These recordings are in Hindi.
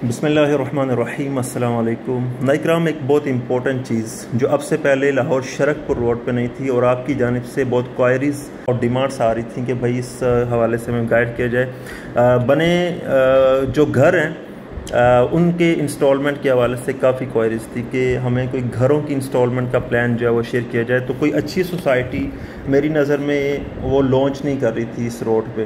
बिस्मिल्लाहिर्रहमानिर्रहीम अस्सलाम वालेकुम। नाइक्राम, एक बहुत इंपॉर्टेंट चीज़ जो अब से पहले लाहौर शरकपुर रोड पे नहीं थी और आपकी जानिब से बहुत क्वायरीज़ और डिमांड्स आ रही थी कि भाई इस हवाले से हमें गाइड किया जाए। बने जो घर हैं उनके इंस्टॉलमेंट के हवाले से काफ़ी क्वायरीज़ थी कि हमें कोई घरों की इंस्टॉलमेंट का प्लान जो है वो शेयर किया जाए। तो कोई अच्छी सोसाइटी मेरी नज़र में वो लॉन्च नहीं कर रही थी इस रोड पे।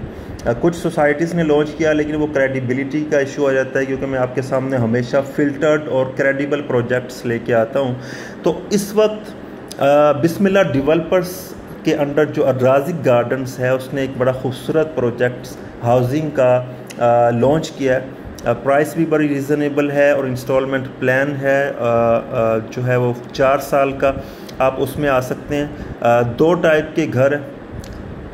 कुछ सोसाइटीज़ ने लॉन्च किया लेकिन वो क्रेडिबिलिटी का इशू आ जाता है, क्योंकि मैं आपके सामने हमेशा फ़िल्टर्ड और क्रेडिबल प्रोजेक्ट्स लेके आता हूँ। तो इस वक्त बिस्मिल्लाह डेवलपर्स के अंडर जो राज़िक गार्डन्स है उसने एक बड़ा खूबसूरत प्रोजेक्ट हाउसिंग का लॉन्च किया है। प्राइस भी बड़ी रीज़नेबल है और इंस्टॉलमेंट प्लान है जो है वो 4 साल का, आप उसमें आ सकते हैं। 2 टाइप के घर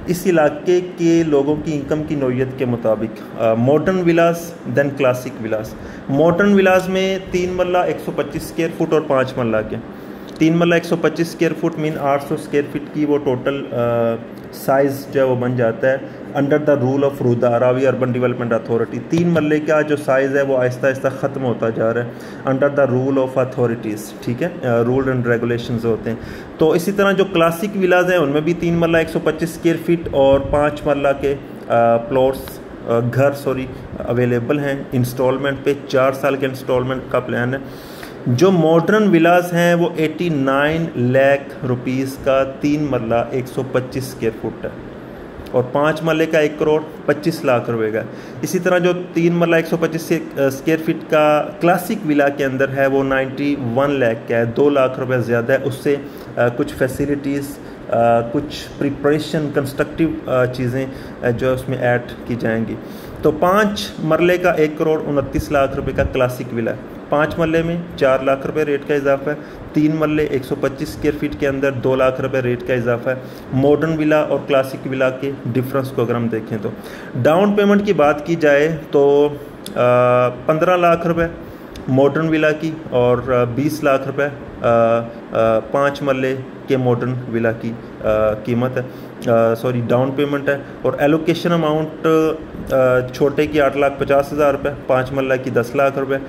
इस इलाके के लोगों की इनकम की नौइयत के मुताबिक, मॉडर्न विलास देन क्लासिक विलास। मॉडर्न विलास में 3 मरला 125 स्क्वायर फुट और 5 मरला के 3 मरला 125 square foot mean 800 square feet की वो टोटल साइज़ जो है वो बन जाता है under the rule of RUDA Ravi urban development authority. 3 मरले का जो साइज़ है वो आहिस्ता आहिस्ता ख़त्म होता जा रहा है under the rule of authorities, ठीक है, रूल एंड रेगुलेशंस होते हैं। तो इसी तरह जो क्लासिक विलाज हैं उनमें भी 3 मरला 125 स्क्वायर फीट और 5 मरला के प्लॉट्स घर अवेलेबल हैं इंस्टॉलमेंट पे। 4 साल के इंस्टॉलमेंट का प्लान है। जो मॉडर्न विलास हैं वो 89 लाख रुपीस का 3 मरला 125 स्क्वायर फुट है और 5 मरले का 1 करोड़ 25 लाख रुपए का। इसी तरह जो 3 मरला 125 स्क्वायर फीट का क्लासिक विला के अंदर है वो 91 लाख का है, 2 लाख रुपए ज़्यादा है। उससे कुछ फैसिलिटीज़, कुछ प्रिपरेशन कंस्ट्रक्टिव चीज़ें जो उसमें ऐड की जाएंगी। तो 5 मरले का 1 करोड़ 29 लाख रुपए का क्लासिक विला है। 5 मरले में 4 लाख रुपए रेट का इजाफा है। 3 मरले 125 स्क्वायर फीट के अंदर 2 लाख रुपए रेट का इजाफा है। मॉडर्न विला और क्लासिक विला के डिफरेंस को अगर हम देखें तो डाउन पेमेंट की बात की जाए तो 15 लाख रुपए मॉडर्न विला की और 20 लाख रुपए 5 मरले के मॉडर्न विला की कीमत है, डाउन पेमेंट है। और एलोकेशन अमाउंट छोटे की 8,50,000 रुपये, 5 मरला की 10 लाख रुपये,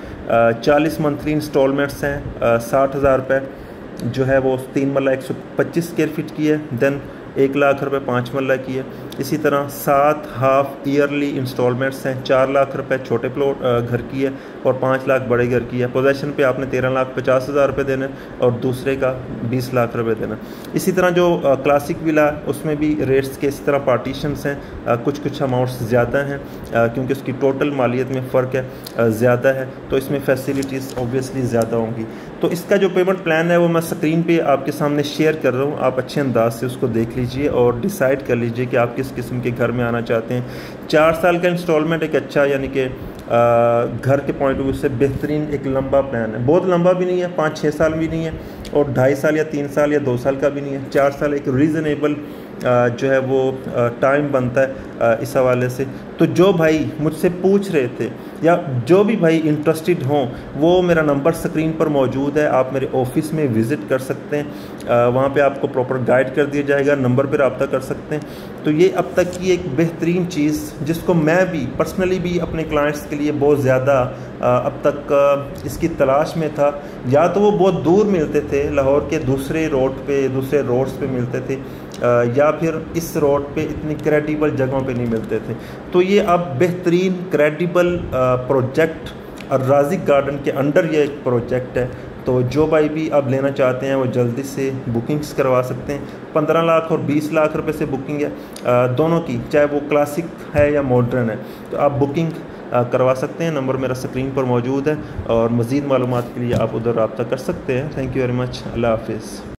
40 मंथली इंस्टॉलमेंट्स हैं 60,000 रुपये जो है वो 3 मरला 125 स्क्वायर फीट की है, देन 1 लाख रुपये 5 मरला की है। इसी तरह 7 हाफ ईयरली इंस्टॉलमेंट्स हैं, 4 लाख रुपए छोटे प्लॉट घर की है और 5 लाख बड़े घर की है। पोजेशन पे आपने 13,50,000 रुपये देने और दूसरे का 20 लाख रुपए देना। इसी तरह जो क्लासिक विला उसमें भी रेट्स के इस तरह पार्टीशंस हैं, कुछ अमाउंट्स ज़्यादा हैं क्योंकि उसकी टोटल मालियत में फ़र्क है ज़्यादा है, तो इसमें फैसिलिटीज़ ऑब्वियसली ज़्यादा होंगी। तो इसका जो पेमेंट प्लान है वो मैं स्क्रीन पे आपके सामने शेयर कर रहा हूँ, आप अच्छे अंदाज से उसको देख लीजिए और डिसाइड कर लीजिए कि आप किस किस्म के घर में आना चाहते हैं। 4 साल का इंस्टॉलमेंट एक अच्छा, यानी कि घर के पॉइंट ऑफ व्यू से बेहतरीन एक लंबा प्लान है। बहुत लंबा भी नहीं है, 5-6 साल भी नहीं है और 2.5 साल या 3 साल या 2 साल का भी नहीं है। 4 साल एक रीज़नेबल जो है वो टाइम बनता है इस हवाले से। तो जो भाई मुझसे पूछ रहे थे या जो भी भाई इंटरेस्टेड हों वो मेरा नंबर स्क्रीन पर मौजूद है, आप मेरे ऑफिस में विज़िट कर सकते हैं, वहाँ पे आपको प्रॉपर गाइड कर दिया जाएगा, नंबर पर रब्ता कर सकते हैं। तो ये अब तक की एक बेहतरीन चीज़ जिसको मैं भी पर्सनली भी अपने क्लाइंट्स के लिए बहुत ज़्यादा अब तक इसकी तलाश में था। या तो वो बहुत दूर मिलते थे, लाहौर के दूसरे रोड्स पे मिलते थे, या फिर इस रोड पे इतनी क्रेडिबल जगहों पे नहीं मिलते थे। तो ये अब बेहतरीन क्रेडिबल प्रोजेक्ट और राज़िक गार्डन के अंडर ये एक प्रोजेक्ट है। तो जो भाई भी अब लेना चाहते हैं वो जल्दी से बुकिंग्स करवा सकते हैं। 15 लाख और 20 लाख रुपए से बुकिंग है दोनों की, चाहे वो क्लासिक है या मॉडर्न है, तो आप बुकिंग करवा सकते हैं। नंबर मेरा स्क्रीन पर मौजूद है और मज़ीद मालूमात के लिए आप उधर रब्ता कर सकते हैं। Thank you very much. अल्लाह हाफिज़।